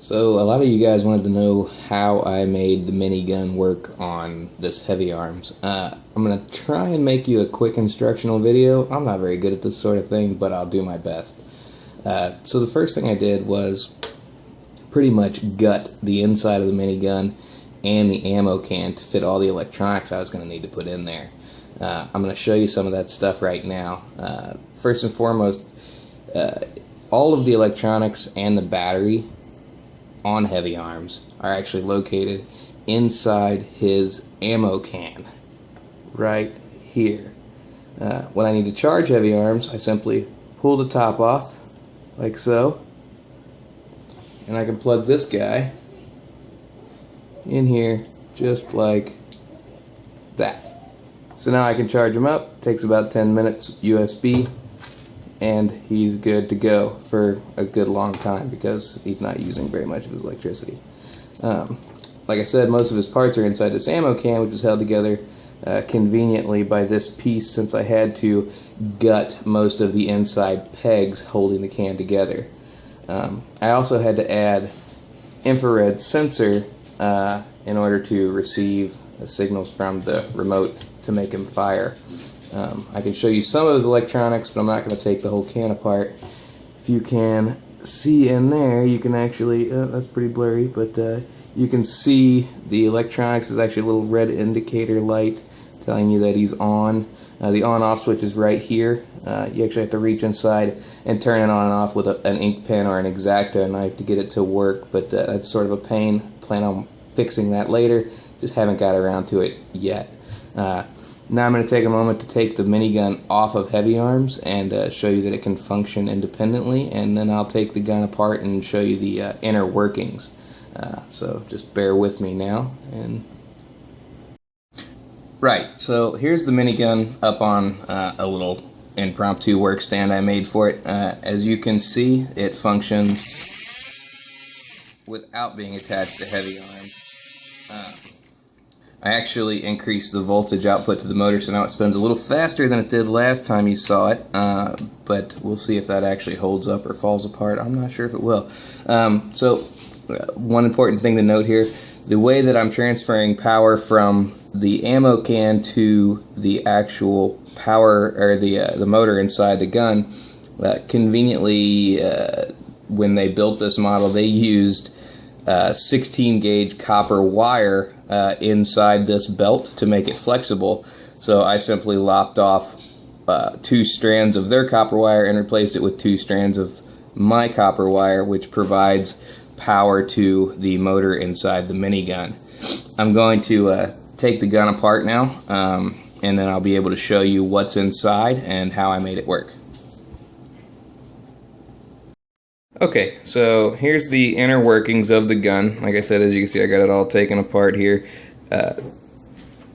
So a lot of you guys wanted to know how I made the minigun work on this heavy arms. I'm going to try and make you a quick instructional video. I'm not very good at this sort of thing, but I'll do my best. So the first thing I did was pretty much gut the inside of the minigun and the ammo can to fit all the electronics I was going to need to put in there. I'm going to show you some of that stuff right now. First and foremost, all of the electronics and the battery on heavy arms are actually located inside his ammo can right here. When I need to charge heavy arms, I simply pull the top off like so, and I can plug this guy in here just like that. So now I can charge him up. Takes about 10 minutes USB, and he's good to go for a good long time because he's not using very much of his electricity. Like I said, most of his parts are inside this ammo can, which is held together conveniently by this piece, since I had to gut most of the inside pegs holding the can together. I also had to add infrared sensor in order to receive the signals from the remote to make him fire. I can show you some of his electronics, but I'm not going to take the whole can apart. If you can see in there, you can actually, that's pretty blurry, but you can see the electronics is actually a little red indicator light telling you that he's on. The on-off switch is right here. You actually have to reach inside and turn it on and off with an ink pen or an X-Acto knife to get it to work, but that's sort of a pain. Plan on fixing that later, just haven't got around to it yet. Now I'm going to take a moment to take the minigun off of heavy arms and show you that it can function independently, and then I'll take the gun apart and show you the inner workings. So just bear with me now. Right, so here's the minigun up on a little impromptu work stand I made for it. As you can see, it functions without being attached to heavy arms. I actually increased the voltage output to the motor, so now it spins a little faster than it did last time you saw it, but we'll see if that actually holds up or falls apart. I'm not sure if it will. One important thing to note here, the way that I'm transferring power from the ammo can to the actual power, or the motor inside the gun, conveniently, when they built this model, they used 16 gauge copper wire inside this belt to make it flexible. So I simply lopped off 2 strands of their copper wire and replaced it with 2 strands of my copper wire, which provides power to the motor inside the minigun. I'm going to take the gun apart now, and then I'll be able to show you what's inside and how I made it work. Okay, so here's the inner workings of the gun. Like I said, as you can see, I got it all taken apart here.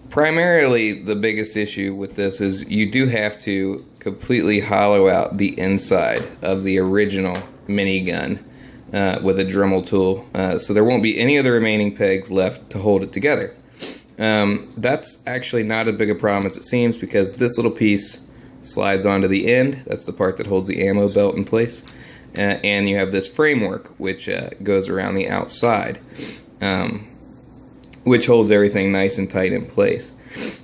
Primarily, the biggest issue with this is you do have to completely hollow out the inside of the original minigun with a Dremel tool, so there won't be any of the remaining pegs left to hold it together. That's actually not as big a problem as it seems, because this little piece slides onto the end. That's the part that holds the ammo belt in place. And you have this framework which goes around the outside, which holds everything nice and tight in place.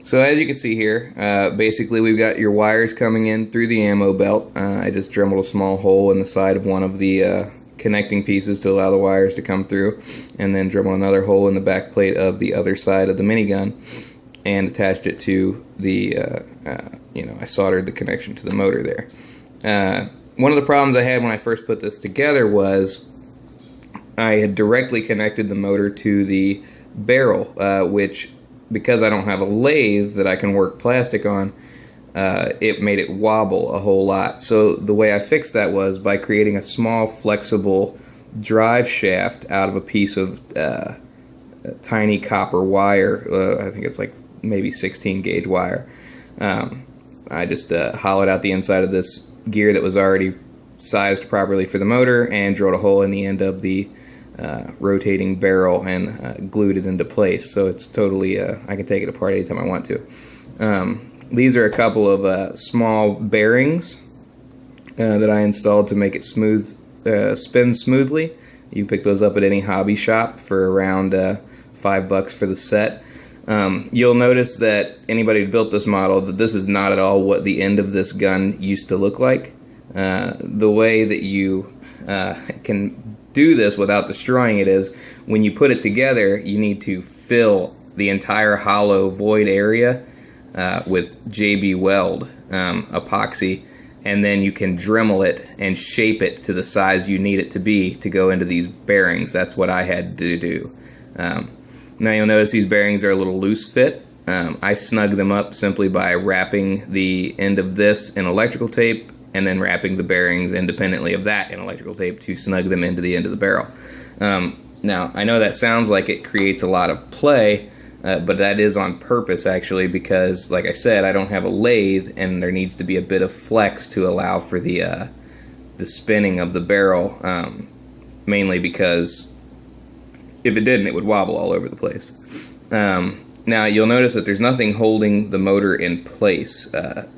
So as you can see here, basically we've got your wires coming in through the ammo belt. I just dremeled a small hole in the side of one of the connecting pieces to allow the wires to come through, and then dremeled another hole in the back plate of the other side of the minigun and attached it to the, I soldered the connection to the motor there. One of the problems I had when I first put this together was I had directly connected the motor to the barrel, which, because I don't have a lathe that I can work plastic on, it made it wobble a whole lot. So the way I fixed that was by creating a small flexible drive shaft out of a piece of tiny copper wire. I think it's like maybe 16 gauge wire. I just hollowed out the inside of this gear that was already sized properly for the motor and drilled a hole in the end of the rotating barrel and glued it into place. So it's totally, I can take it apart anytime I want to. These are a couple of small bearings that I installed to make it smooth, spin smoothly. You can pick those up at any hobby shop for around $5 for the set. You'll notice that anybody who built this model, that this is not at all what the end of this gun used to look like. The way that you can do this without destroying it is when you put it together, you need to fill the entire hollow void area with JB Weld epoxy, and then you can Dremel it and shape it to the size you need it to be to go into these bearings. That's what I had to do. Now you'll notice these bearings are a little loose fit. I snug them up simply by wrapping the end of this in electrical tape and then wrapping the bearings independently of that in electrical tape to snug them into the end of the barrel. Now I know that sounds like it creates a lot of play, but that is on purpose actually, because like I said, I don't have a lathe and there needs to be a bit of flex to allow for the spinning of the barrel, mainly because if it didn't, it would wobble all over the place. Now you'll notice that there's nothing holding the motor in place,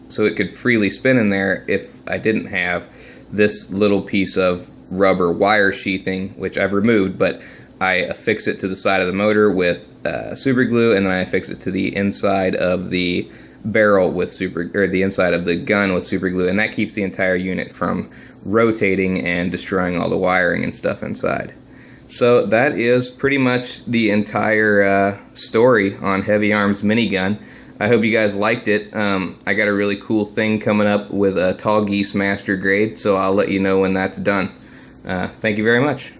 so it could freely spin in there if I didn't have this little piece of rubber wire sheathing, which I've removed, but I affix it to the side of the motor with super glue, and then I affix it to the inside of the barrel with the inside of the gun with super glue, and that keeps the entire unit from rotating and destroying all the wiring and stuff inside. So that is pretty much the entire story on Heavy Arms minigun. I hope you guys liked it. I got a really cool thing coming up with a Tall Geese Master Grade, so I'll let you know when that's done. Thank you very much.